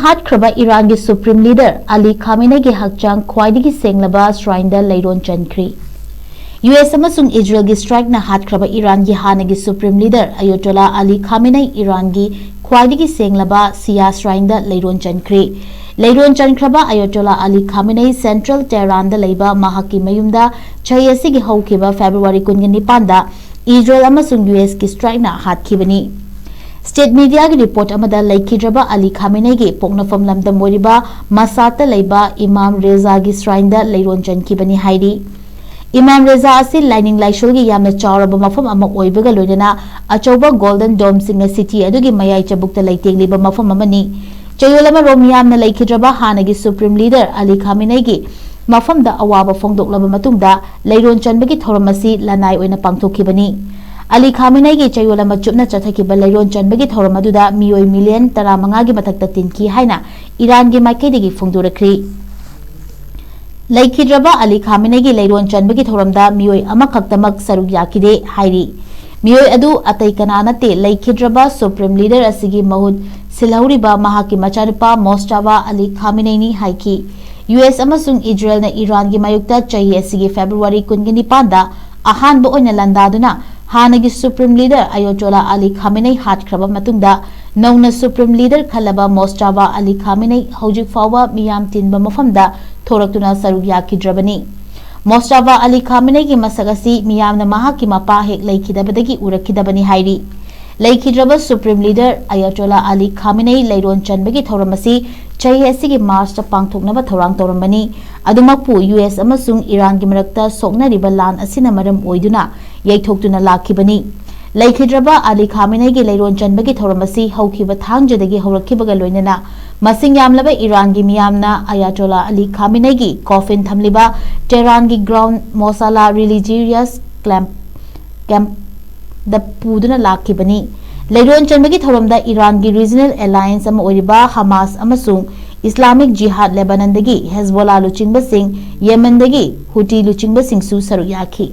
Hatkhraba Iran की supreme leader Ali Khamenei की हकचांग ख्वाइदगी सेंगलबा श्राइन द लैरोन चनख्री US अमसुंग इजराइल की स्ट्राइक न हाथख्रबा इरान की हाने की supreme leader Ayatollah Ali Khamenei Iran की ख्वाइदगी सेंगलबा सिया श्राइन द लैरोन चनख्री लैरोन चनख्रबा Ayatollah Ali Khamenei central Tehran द लैबा महाकी मयुमदा छयसी की हौखिबा फेब्रुवारी 19 दा इजराइल अमसुंग US की स्ट्राइक न हाथखिबनी स्टेट मीडिया की रिपोर्ट अमदा लैखिद्रबा अली खामेनी की पोक्नफम लमदम मोरिबा मसात लैबा इमाम रेजा की श्राइन द लैरोन चनखिबनी हाइरी इमाम रेजा असी लाइनिंग लाइशोल की यामना चावरबा मफम अमा ओइबगा लोइना अचौबा गोल्डन डोम सिंह सिटी अदुगी मयाई चबुक्ता लैतेंगलिबा मफम अमनी चयोलमा रोम यामना लैखिद्रबा हानगी सुप्रीम लीडर अली खामेनी की मफम दा अवाबा फोंदोक्लबा मतुंगदा लैरोन चनबगी थोरम असी लनाई ओइना पांगथोखिबनी अली खामेनी की चयोलमा चुपना चथखिबा लैरोन चनबगी थोरम अदुदा मियोय मिलियन 15 की मथक्ता तिनकी हाइना ईरान की माइकेदगी फोंदोरख्री लैखिद्रबा अली खामेनी की लैरोन चनबगी थोरमदा मियोय अमखक्तमक सरुक याखिदे हाइरी मियोय अदु अतै कना नते लैखिद्रबा सुप्रीम लीडर असिगी महुद सिलहौरिबा महाकी मचानुपा मोस्ताबा अली खामेनी हाइकी US अमसुंग इजराइल न ईरान की मायुक्ता चही असिगी फेब्रुवारी 19 दा अहानबा ओइना लंदादुना हानगी supreme leader Ayatollah Ali Khamenei हाथख्रबा मतुंगदा नौना सुप्रीम लीडर खलबा मोस्ताबा अली खामेनी हौजिक फावबा मियाम तिनबा मफमदा थोरक्तुना सरुक याखिद्रबनी मोस्ताबा अली खामेनी की मसगसी मियामना महाकी मपा हेक लैखिदबदगी उरखिदबनी हाइरी लैखिद्रबा supreme leader Ayatollah Ali Khamenei लैरोन चनबगी थोरमसी चयसी की मार्च पांगथोकनबा थौरांग तौरमबनी अदुमकपु US अमसुंग ईरान की मरक्ता सोकनरिबा लान असिना मरम ओइदुना यैथोक्तुना लाखिबनी लैखिद्रबा अली खामेनी की लैरोन चनबगी थौरमसी हौखिबा थांगजदगी हौरखिबगा लोइनना मसिंग यामलबा ईरान की मियामना अयातोला अली खामेनी की कॉफिन थमलिबा टेहरान की ग्राउंड मोसाला रिलीजियस कैंप द पुदुना लाखिबनी लैरोन चनबगी थौरमदा ईरान की रीजनल अलायंस अमा ओइरिबा हमास अमसुंग इस्लामिक जिहाद लेबनानदगी हेजबोला लुचिंगबसिंग येमनदगी हुटी लुचिंगबसिंगसु सरुक याखी।